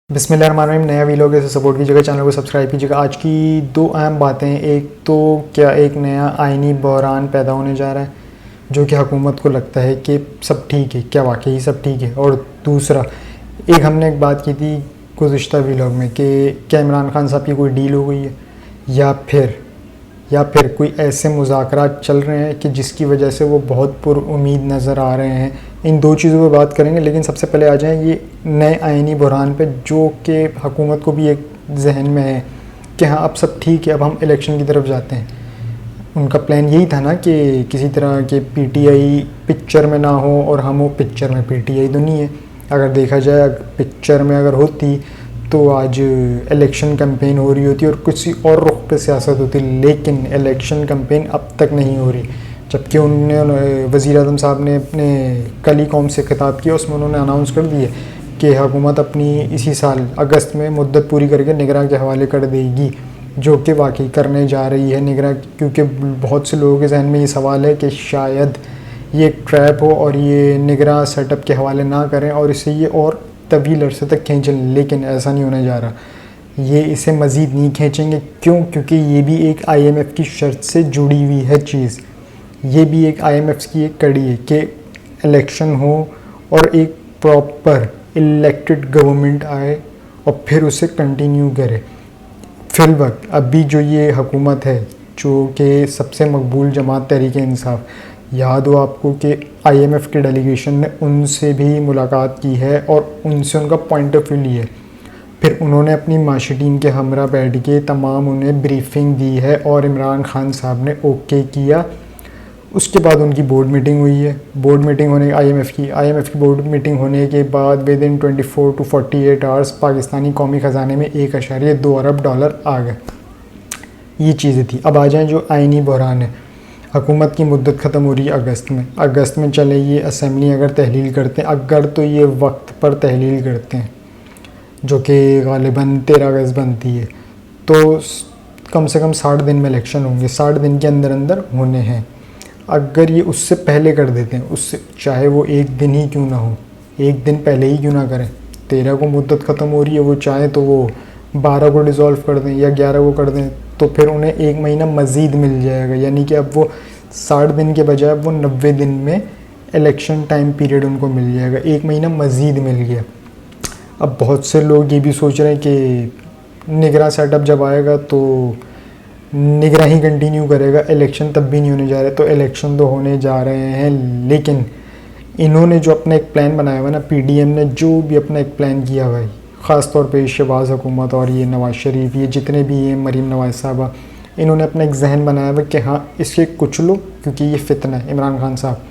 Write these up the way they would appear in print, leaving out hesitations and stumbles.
बिस्मिल्लाहिर्रहमानिर्रहीम। नया वीलॉग से सपोर्ट कीजिएगा, चैनल को सब्सक्राइब कीजिएगा। आज की दो अहम बातें, एक तो क्या एक नया आइनी बहरान पैदा होने जा रहा है जो कि हुकूमत को लगता है कि सब ठीक है, क्या वाकई सब ठीक है। और दूसरा, हमने एक बात की थी गुज़िश्ता वीलॉग में कि क्या इमरान खान साहब की कोई डील हो गई है या फिर कोई ऐसे मुज़ाकरात चल रहे हैं कि जिसकी वजह से वो बहुत पुरउम्मीद नज़र आ रहे हैं। इन दो चीज़ों पर बात करेंगे, लेकिन सबसे पहले आ जाएं ये नए आइनी बहरान पे, जो कि हुकूमत को भी एक जहन में है कि हाँ अब सब ठीक है, अब हम इलेक्शन की तरफ जाते हैं। उनका प्लान यही था ना कि किसी तरह के पीटीआई पिक्चर में ना हो और हम हो पिक्चर में। पीटीआई तो नहीं है, अगर देखा जाए पिक्चर में अगर होती तो आज इलेक्शन कैंपेन हो रही होती और किसी और रुख पे सियासत होती, लेकिन इलेक्शन कैंपेन अब तक नहीं हो रही। जबकि उन्होंने वज़ीर आज़म साहब ने अपने कल ही कौम से खिताब किया, उसमें उन्होंने अनाउंस कर दिए कि हुकूमत अपनी इसी साल अगस्त में मुद्दत पूरी करके निगरां के हवाले कर देगी, जो कि वाकई करने जा रही है निगरां। क्योंकि बहुत से लोगों के जहन में ये सवाल है कि शायद ये ट्रैप हो और ये निगरां सेटअप के हवाले ना करें और इसे ये और तवील अरसे तक खींच लें, लेकिन ऐसा नहीं होने जा रहा। ये इसे मज़ीद नहीं खींचेंगे। क्यों? क्योंकि ये भी एक IMF की शर्त से जुड़ी हुई है चीज़। ये भी एक IMF की एक कड़ी है कि इलेक्शन हो और एक प्रॉपर इलेक्टेड गवर्नमेंट आए और फिर उसे कंटिन्यू करे। फिलवक्त अभी जो ये हुकूमत है, जो कि सबसे मकबूल जमात तहरीक इंसाफ, याद हो आपको कि IMF के डेलीगेशन ने उनसे भी मुलाकात की है और उनसे उनका पॉइंट ऑफ व्यू लिया है। फिर उन्होंने अपनी माशी टीम के हमरा बैठ के तमाम उन्हें ब्रीफिंग दी है और इमरान खान साहब ने ओके किया। उसके बाद उनकी बोर्ड मीटिंग हुई है। बोर्ड मीटिंग होने IMF की बोर्ड मीटिंग होने के बाद with in 24 to 48 hours Pakistani कौमी ख़जाने में $1.2 अरब आ गए। ये चीज़ें थी। अब आ जाएँ जो आइनी बहरान है। हुकूमत की मुद्दत ख़त्म हो रही है अगस्त में चले ये असम्बली अगर तहलील करते हैं, अगर तो ये वक्त पर तहलील करते हैं, जो कि गालिबन 13 अगस्त बनती है, तो कम से कम 60 दिन में इलेक्शन होंगे, 60 दिन के अंदर अंदर होने हैं। अगर ये उससे पहले कर देते हैं, उससे चाहे वो एक दिन ही क्यों ना हो, एक दिन पहले ही क्यों ना करें। 13 को मुद्दत ख़त्म हो रही है, वो चाहे तो वो 12 को डिज़ोल्व कर दें या 11 को कर दें, तो फिर उन्हें एक महीना मज़ीद मिल जाएगा। यानी कि अब वो 60 दिन के बजाय वो 90 दिन में इलेक्शन टाइम पीरियड उनको मिल जाएगा, एक महीना मज़ीद मिल गया। अब बहुत से लोग ये भी सोच रहे हैं कि निगरां सेटअप जब आएगा तो निगरां ही कंटिन्यू करेगा, इलेक्शन तब भी नहीं होने जा रहे। तो इलेक्शन तो होने जा रहे हैं, लेकिन इन्होंने जो अपना एक प्लान बनाया हुआ ना, PDM ने जो भी अपना एक प्लान किया हुआ है, ख़ास तौर पे शहबाज हुकूमत और ये नवाज़ शरीफ, ये जितने भी हैं, मरीम नवाज़ साहबा, इन्होंने अपना एक जहन बनाया हुआ कि हाँ इसके कुछ लो, क्योंकि ये फितना है इमरान खान साहब,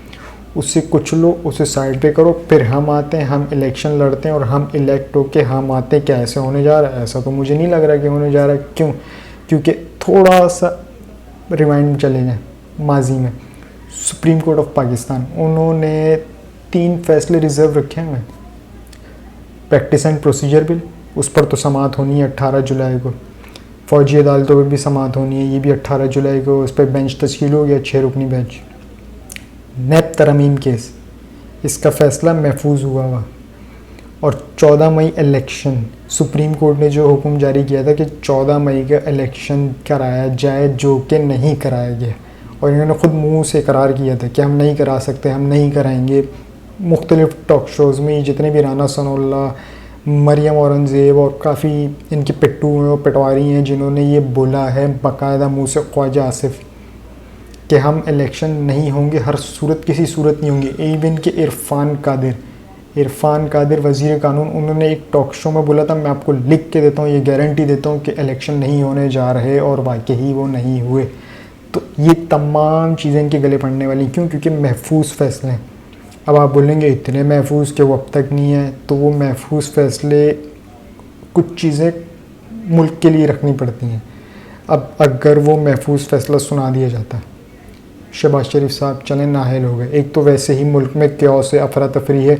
उससे कुछ लो, उसे साइड पे करो, फिर हम आते हैं, हम इलेक्शन लड़ते हैं और हम इलेक्ट होके हम आते हैं। क्या ऐसे होने जा रहा है? ऐसा तो मुझे नहीं लग रहा कि होने जा रहा है। क्यों? क्योंकि थोड़ा सा रिवाइंड चले जाएँ माजी में, सुप्रीम कोर्ट ऑफ पाकिस्तान, उन्होंने 3 फैसले रिज़र्व रखे हुए हैं। प्रैक्टिस एंड प्रोसीजर बिल, उस पर तो समाअत होनी है 18 जुलाई को। फ़ौजी अदालतों पर भी समाअत होनी है, ये भी 18 जुलाई को उस पर बेंच तश्कील हो गया, 6 रुकनी बेंच। नैब तरमीम केस, इसका फ़ैसला महफूज हुआ और 14 मई इलेक्शन, सुप्रीम कोर्ट ने जो हुक्म जारी किया था कि 14 मई का इलेक्शन कराया जाए, जो कि नहीं कराया गया। और इन्होंने ख़ुद मुंह से करार किया था कि हम नहीं करा सकते, हम नहीं कराएंगे। मुख्तलिफ़ टॉक शोज़ में जितने भी राना सनाउल्लाह, मरियम औरंगज़ेब और काफ़ी इनके पिट्टू हैं और पटवारी हैं, जिन्होंने ये बोला है बाकायदा मुँह से, ख्वाजा आसिफ, कि हम इलेक्शन नहीं होंगे, हर सूरत किसी सूरत नहीं होंगे। इवन कि इरफान कादिर वज़ीर कानून, उन्होंने एक टॉक शो में बोला था, मैं आपको लिख के देता हूँ, ये गारंटी देता हूँ कि इलेक्शन नहीं होने जा रहे, और वाकई वो नहीं हुए। तो ये तमाम चीज़ें इनके गले पड़ने वाली। क्यों? क्योंकि महफूज फ़ैसले हैं। अब आप बोलेंगे इतने महफूज कि वो अब तक नहीं है, तो वो महफूज फ़ैसले, कुछ चीज़ें मुल्क के लिए रखनी पड़ती हैं। अब अगर वो महफूज फ़ैसला सुना दिया जाता, शहबाज शरीफ साहब चले नाहल हो गए, एक तो वैसे ही मुल्क में क्योस है, अफरा तफरी है,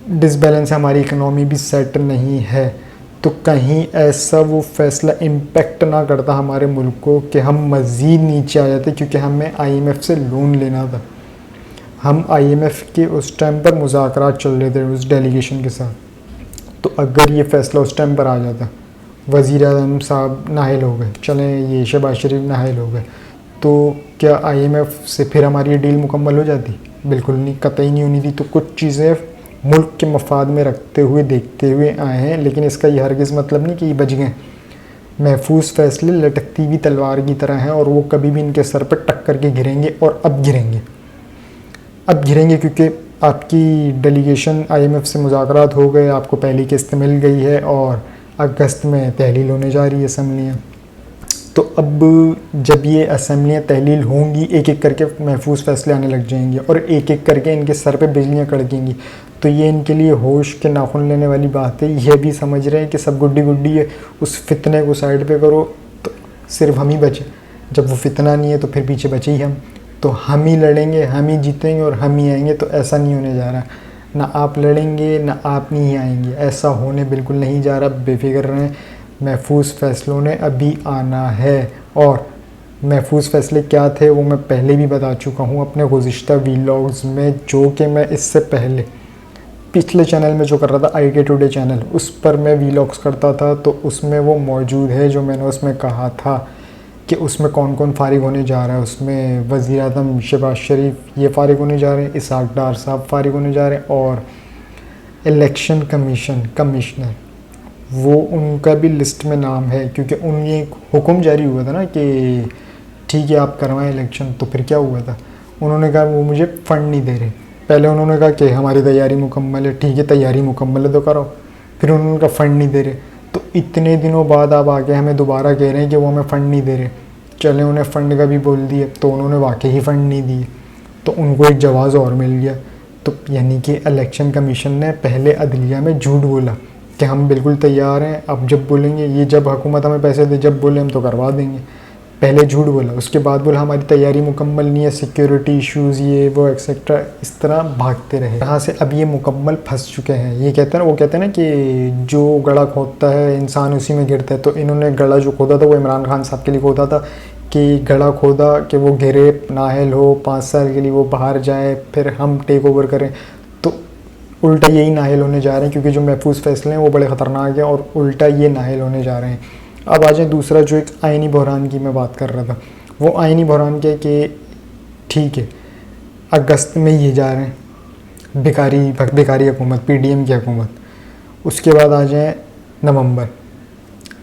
डिसबैलेंस है, हमारी इकनॉमी भी सेट नहीं है, तो कहीं ऐसा वो फ़ैसला इम्पेक्ट ना करता हमारे मुल्क को कि हम मज़ीद नीचे आ जाते। क्योंकि हमें IMF से लोन लेना था, हम IMF के उस टाइम पर मुज़ाकरात चल रहे थे उस डेलीगेशन के साथ, तो अगर ये फ़ैसला उस टाइम पर आ जाता, वज़ीर आज़म साहब नाअहल हो गए, चलें ये शहबाज शरीफ नाअहल हो गए, तो क्या IMF से फिर हमारी ये डील मुकम्मल हो जाती? बिल्कुल नहीं, कतई नहीं होनी थी। तो कुछ चीज़ें मुल्क के मफाद में रखते हुए देखते हुए आए हैं, लेकिन इसका ये हरगिज़ मतलब नहीं कि ये बच गए। महफूज फ़ैसले लटकती हुई तलवार की तरह हैं और वो कभी भी इनके सर पर टक्कर के गिरेंगे, और अब गिरेंगे क्योंकि आपकी डेलीगेशन IMF से मुज़ाकरात हो गए, आपको पहली किस्त मिल गई है और अगस्त में तहलील होने जा रही है असम्बलियाँ। तो अब जब ये असम्बलियाँ तहलील होंगी, एक एक करके महफूज फ़ैसले आने लग जाएंगे और एक एक करके इनके सर पे बिजलियाँ कड़केंगी। तो ये इनके लिए होश के नाखून लेने वाली बात है। ये भी समझ रहे हैं कि सब गुड्डी गुड्डी है, उस फितने को साइड पे करो तो सिर्फ हम ही बचे। जब वो फितना नहीं है तो फिर पीछे बचे ही हम। तो हम ही लड़ेंगे, हम ही जीतेंगे और हम ही आएंगे। तो ऐसा नहीं होने जा रहा, ना आप लड़ेंगे ना आप नहीं आएंगे, ऐसा होने बिल्कुल नहीं जा रहा। बेफिक्र रहें, महफूज फ़ैसलों ने अभी आना है। और महफूज फ़ैसले क्या थे वो मैं पहले भी बता चुका हूँ अपने गुज़िश्ता वीलॉग्स में, जो कि मैं इससे पहले पिछले चैनल में जो कर रहा था IK टुडे चैनल, उस पर मैं वीलॉग्स करता था। तो उसमें वो मौजूद है जो मैंने उसमें कहा था कि उसमें कौन कौन फ़ारिग होने जा रहा है। उसमें वज़ीर आज़म शहबाज शरीफ ये फ़ारिग होने जा रहे हैं, इसहाक़ डार साहब फ़ारिग होने जा रहे हैं, और इलेक्शन कमिश्नर वो उनका भी लिस्ट में नाम है, क्योंकि उन्हें एक हुक्म जारी हुआ था ना कि ठीक है आप करवाएं इलेक्शन। तो फिर क्या हुआ था, उन्होंने कहा वो मुझे फ़ंड नहीं दे रहे। पहले उन्होंने कहा कि हमारी तैयारी मुकम्मल है, ठीक है तैयारी मुकम्मल है तो कराओ। फिर उन्होंने कहा फ़ंड नहीं दे रहे। तो इतने दिनों बाद आप आके हमें दोबारा कह रहे हैं कि वो हमें फ़ंड नहीं दे रहे। चले उन्हें फ़ंड का भी बोल दिया तो उन्होंने वाकई ही फ़ंड नहीं दिए, तो उनको एक जवाज़ और मिल गया। तो यानी कि इलेक्शन कमीशन ने पहले अदलिया में झूठ बोला कि हम बिल्कुल तैयार हैं, अब जब बोलेंगे, ये जब हुकूमत हमें पैसे दे जब बोले हम तो करवा देंगे। पहले झूठ बोला, उसके बाद बोला हमारी तैयारी मुकम्मल नहीं है, सिक्योरिटी इश्यूज़ ये वो एक्सेट्रा, इस तरह भागते रहे। यहाँ से अब ये मुकम्मल फंस चुके हैं। ये कहते हैं ना, वो कहते हैं ना कि जो गड़ा खोदता है इंसान उसी में गिरता है। तो इन्होंने गड़ा जो खोदा था वो इमरान खान साहब के लिए खोदा था कि गड़ा खोदा कि वो गिरे, नाअहल हो, 5 साल के लिए वो बाहर जाए, फिर हम टेक ओवर करें। तो उल्टा यही नाअहल होने जा रहे हैं, क्योंकि जो महफूज फ़ैसले हैं वो बड़े ख़तरनाक हैं और उल्टा ये नाअहल होने जा रहे हैं। अब आ जाए दूसरा, जो एक आइनी बहरान की मैं बात कर रहा था, वो आइनी बहरान क्या कि ठीक है अगस्त में ये जा रहे हैं भिखारी हुकूमत, PDM की हुकूमत। उसके बाद आ जाए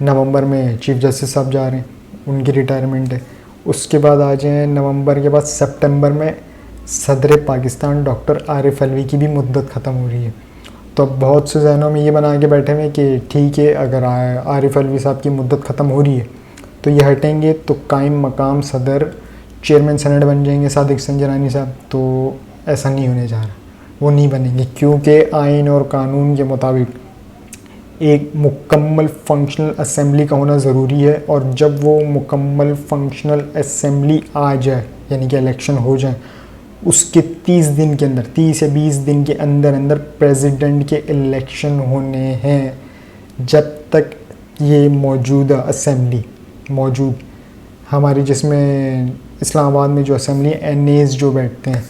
नवंबर में चीफ जस्टिस साहब जा रहे हैं, उनकी रिटायरमेंट है। उसके बाद आ जाए नवंबर के बाद सितंबर में सदर पाकिस्तान डॉक्टर आरिफ अलवी की भी मुद्दत ख़त्म हो रही है। तो अब बहुत से जहनों में ये बना के बैठे हुए कि ठीक है अगर आरिफ अलवी साहब की मुद्दत ख़त्म हो रही है तो ये हटेंगे तो कायम मकाम सदर चेयरमैन सेनेट बन जाएंगे सादिक संजरानी साहब। तो ऐसा नहीं होने जा रहा, वो नहीं बनेंगे, क्योंकि आइन और कानून के मुताबिक एक मुकम्मल फंक्शनल असेंबली का होना ज़रूरी है। और जब वो मुकम्मल फंक्शनल असेंबली आ जाए, यानी कि इलेक्शन हो जाए, उसके 30 दिन के अंदर, 30 या 20 दिन के अंदर अंदर प्रेसिडेंट के इलेक्शन होने हैं। जब तक ये मौजूदा असेंबली मौजूद हमारी, जिसमें इस्लामाबाद में जो असेंबली NAs जो बैठते हैं,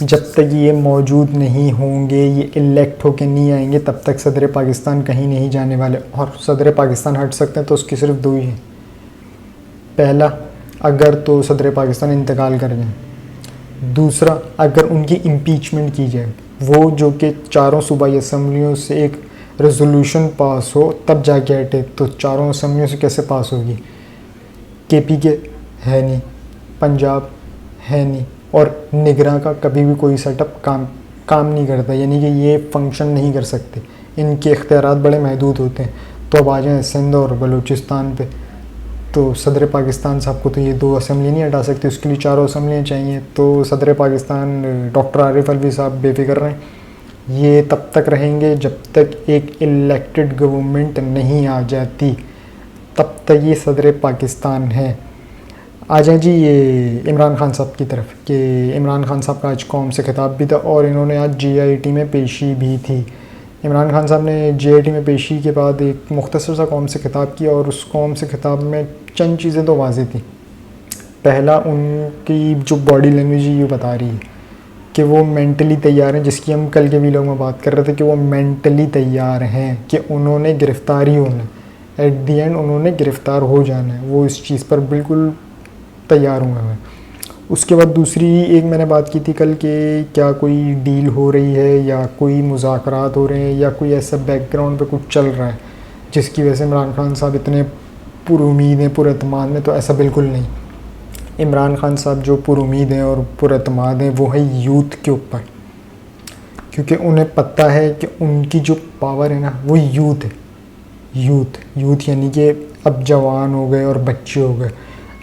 जब तक ये मौजूद नहीं होंगे, ये इलेक्ट होके नहीं आएंगे, तब तक सदर पाकिस्तान कहीं नहीं जाने वाले। और सदर पाकिस्तान हट सकते हैं तो उसकी सिर्फ 2 ही हैं। पहला, अगर तो सदर पाकिस्तान इंतकाल कर जाए। दूसरा, अगर उनकी इम्पीचमेंट की जाए, वो जो कि चारों सूबाई असम्बलियों से एक रेजोल्यूशन पास हो तब जाके हटे। तो चारों असम्बलियों से कैसे पास होगी? KPK है नहीं, पंजाब है नहीं, और निगरां का कभी भी कोई सेटअप काम नहीं करता, यानी कि ये फंक्शन नहीं कर सकते, इनके इख्तियारात बड़े महदूद होते हैं। तो अब आ जाएँ सिंध और बलूचिस्तान पे, तो सदर पाकिस्तान साहब को तो ये 2 असेंबली नहीं हटा सकती, उसके लिए 4 असेंबलियाँ चाहिए। तो सदर पाकिस्तान डॉक्टर आरिफ अलवी साहब बेफिक्र रहें, ये तब तक रहेंगे जब तक एक इलेक्टेड गवर्नमेंट नहीं आ जाती, तब तक ये सदर पाकिस्तान है। आ जाए जी ये इमरान खान साहब की तरफ, कि इमरान खान साहब का आज कौम से खिताब भी था और इन्होंने आज GIT में पेशी भी थी। इमरान खान साहब ने GIT में पेशी के बाद एक मुख्तसर सा कौम से खिताब किया, और उस कौम से खिताब में चंद चीज़ें तो वाज़ेह थी। पहला, उनकी जो बॉडी लैंग्वेज ये बता रही है कि वो मेंटली तैयार हैं, जिसकी हम कल के वीडियो में बात कर रहे थे कि वो मेंटली तैयार हैं कि उन्होंने गिरफ़्तार ही होना है, एट दी एंड उन्होंने गिरफ़्तार हो जाना है, वो इस चीज़ पर बिल्कुल तैयार हुए हैं। उसके बाद दूसरी एक मैंने बात की थी कल कि क्या कोई डील हो रही है या कोई मुज़ाकरात हो रहे हैं या कोई ऐसा बैकग्राउंड पे कुछ चल रहा है जिसकी वजह से इमरान खान साहब इतने पुरुमीद हैं, पुरअतमाद में। तो ऐसा बिल्कुल नहीं। इमरान खान साहब जो पुरुमीद हैं और पुरअतमाद हैं वो है यूथ के ऊपर, क्योंकि उन्हें पता है कि उनकी जो पावर है ना वो यूथ है। यूथ यानी कि अब जवान हो गए और बच्चे हो गए।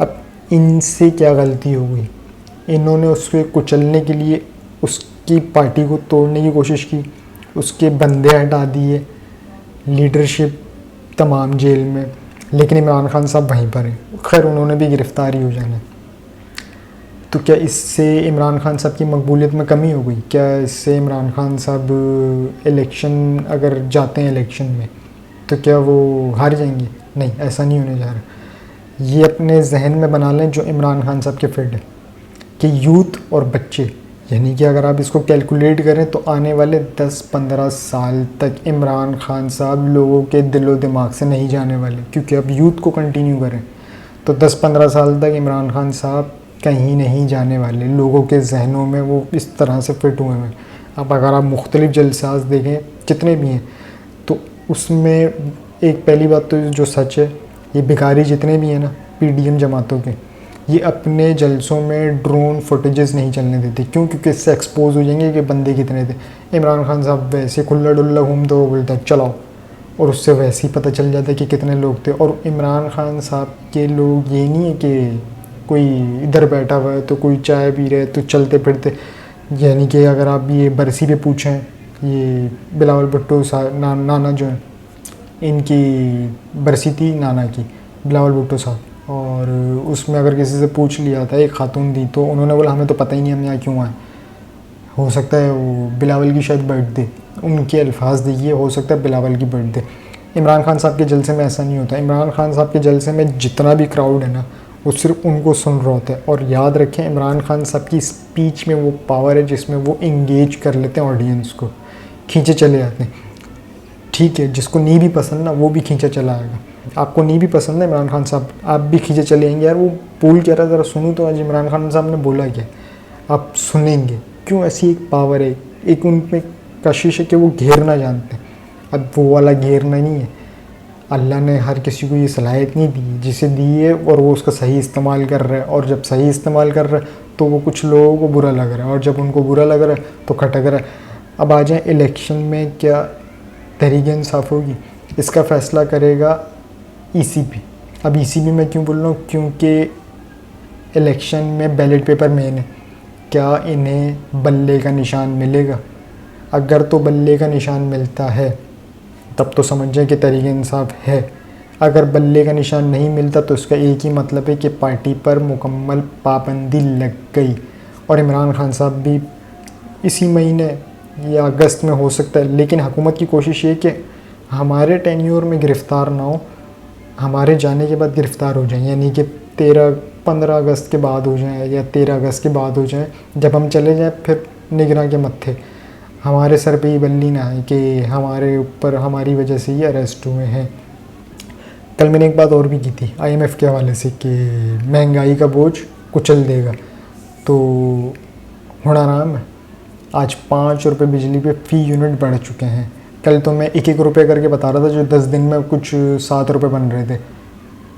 अब इनसे क्या गलती हो गई, इन्होंने उसको कुचलने के लिए उसकी पार्टी को तोड़ने की कोशिश की, उसके बंदे हटा दिए, लीडरशिप तमाम जेल में, लेकिन इमरान खान साहब वहीं पर हैं। खैर उन्होंने भी गिरफ़्तार ही हो जाना है। तो क्या इससे इमरान खान साहब की मकबूलियत में कमी हो गई? क्या इससे इमरान खान साहब इलेक्शन अगर जाते हैं इलेक्शन में तो क्या वो हार जाएंगे? नहीं, ऐसा नहीं होने जा रहा। ये अपने जहन में बना लें जो इमरान खान साहब के फिट है कि यूथ और बच्चे, यानी कि अगर आप इसको कैलकुलेट करें तो आने वाले 10-15 साल तक इमरान खान साहब लोगों के दिलो दिमाग से नहीं जाने वाले, क्योंकि अब यूथ को कंटिन्यू करें तो 10-15 साल तक इमरान खान साहब कहीं नहीं जाने वाले। लोगों के जहनों में वो इस तरह से फिट हुए हैं। अब अगर आप मुख्तलिफ़ जलसाज देखें जितने भी हैं तो उसमें एक पहली बात तो जो सच है, ये भिखारी जितने भी हैं ना PDM जमातों के, ये अपने जलसों में ड्रोन फुटेजेस नहीं चलने देते। क्यों? क्योंकि इससे एक्सपोज हो जाएंगे कि बंदे कितने थे। इमरान खान साहब वैसे खुल्ला डुल्ला घूमते हुए बोलता है चलाओ, और उससे वैसे ही पता चल जाता है कि कितने लोग थे। और इमरान खान साहब के लोग ये नहीं है कि कोई इधर बैठा हुआ है तो कोई चाय पी रहे है तो चलते फिरते, यानी कि अगर आप ये बरसी पे पूछें, ये बिलावल भुट्टो साहब नाना जो हैं, इनकी बरसी थी नाना की, बिलावल भुट्टो साहब, और उसमें अगर किसी से पूछ लिया था, एक खातून थी, तो उन्होंने बोला हमें तो पता ही नहीं हम यहाँ क्यों आए। हो सकता है वो बिलावल की शायद बर्थडे, उनके अल्फाज देखिए, हो सकता है बिलावल की बर्थडे। इमरान खान साहब के जलसे में ऐसा नहीं होता। इमरान खान साहब के जलसे में जितना भी क्राउड है ना वो सिर्फ उनको सुन रहा होता है। और याद रखें इमरान खान साहब की स्पीच में वो पावर है जिसमें वो इंगेज कर लेते हैं ऑडियंस को, खींचे चले जाते हैं। ठीक है, जिसको नहीं भी पसंद ना वो भी खींचा चला आएगा। आपको नहीं भी पसंद है इमरान खान साहब, आप भी खींचे चले आएंगे, यार वो बोल क्या रहा है ज़रा सुनूँ तो आज इमरान खान साहब ने बोला क्या, आप सुनेंगे। क्यों? ऐसी एक पावर है, एक उन में कशिश है कि वो घेरना जानते हैं। अब वो वाला घेरना नहीं है, अल्लाह ने हर किसी को ये सलाहियत नहीं दी, जिसे दी है और वो उसका सही इस्तेमाल कर रहा है। और जब सही इस्तेमाल कर रहा है तो वो कुछ लोगों को बुरा लग रहा है, और जब उनको बुरा लग रहा है तो खटक रहा है। अब आ जाए इलेक्शन में क्या तहरीक इंसाफ होगी, इसका फ़ैसला करेगा ECP। अब ECP मैं क्यों बोल रहा हूँ, क्योंकि इलेक्शन में बैलेट पेपर मेन है। क्या इन्हें बल्ले का निशान मिलेगा? अगर तो बल्ले का निशान मिलता है तब तो समझ जाए कि तहरीक इंसाफ है। अगर बल्ले का निशान नहीं मिलता तो इसका एक ही मतलब है कि पार्टी पर मुकम्मल पाबंदी लग गई। और इमरान खान साहब भी इसी महीने या अगस्त में हो सकता है, लेकिन हुकूमत की कोशिश ये कि हमारे टेन्योर में गिरफ़्तार ना हो, हमारे जाने के बाद गिरफ़्तार हो जाएं, यानी कि 15 अगस्त के बाद हो जाए या 13 अगस्त के बाद हो जाए। जब हम चले जाएं फिर निगरान के मत्थे हमारे सर पे ही बल्ली ना है कि हमारे ऊपर हमारी वजह से ये अरेस्ट हुए हैं। कल मैंने एक बात और भी की थी IMF के हवाले से कि महंगाई का बोझ कुचल देगा, तो होना आराम है। आज 5 रुपये बिजली पे फ़ी यूनिट बढ़ चुके हैं। कल तो मैं 1-1 रुपये करके बता रहा था, जो 10 दिन में कुछ 7 रुपये बन रहे थे।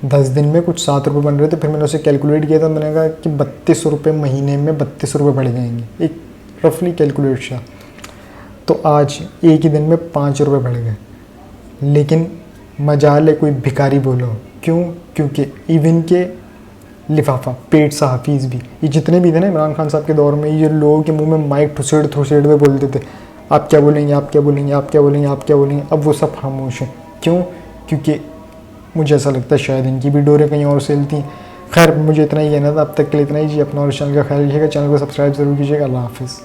10 दिन में कुछ 7 रुपये बन रहे थे। फिर मैंने उसे कैलकुलेट किया था, मैंने कहा कि 32 रुपये महीने में 32 रुपये बढ़ जाएंगे, एक रफली कैलकुलेट था। तो आज एक ही दिन में 5 रुपये बढ़ गए, लेकिन मजाल है कोई भिखारी बोलो। क्यों? क्योंकि इवन के लिफाफा पेट सा हाफिज़ भी, ये जितने भी थे ना इमरान खान साहब के दौर में, ये लोगों के मुंह में माइक ठुसेड़ में बोलते थे आप क्या बोलेंगे, आप क्या बोलेंगे, आप क्या बोलेंगे, आप क्या बोलेंगे। अब वो सब खामोश हैं। क्यों? क्योंकि मुझे ऐसा लगता है शायद इनकी भी डोरें कहीं और सेलती हैं। खैर मुझे इतना ही कहना था, अब तक के लिए इतना ही जी। अपना और चैनल का ख्याल रखिएगा, चैनल को सब्सक्राइब ज़रूर कीजिएगा। अल्लाह हाफ़िज़।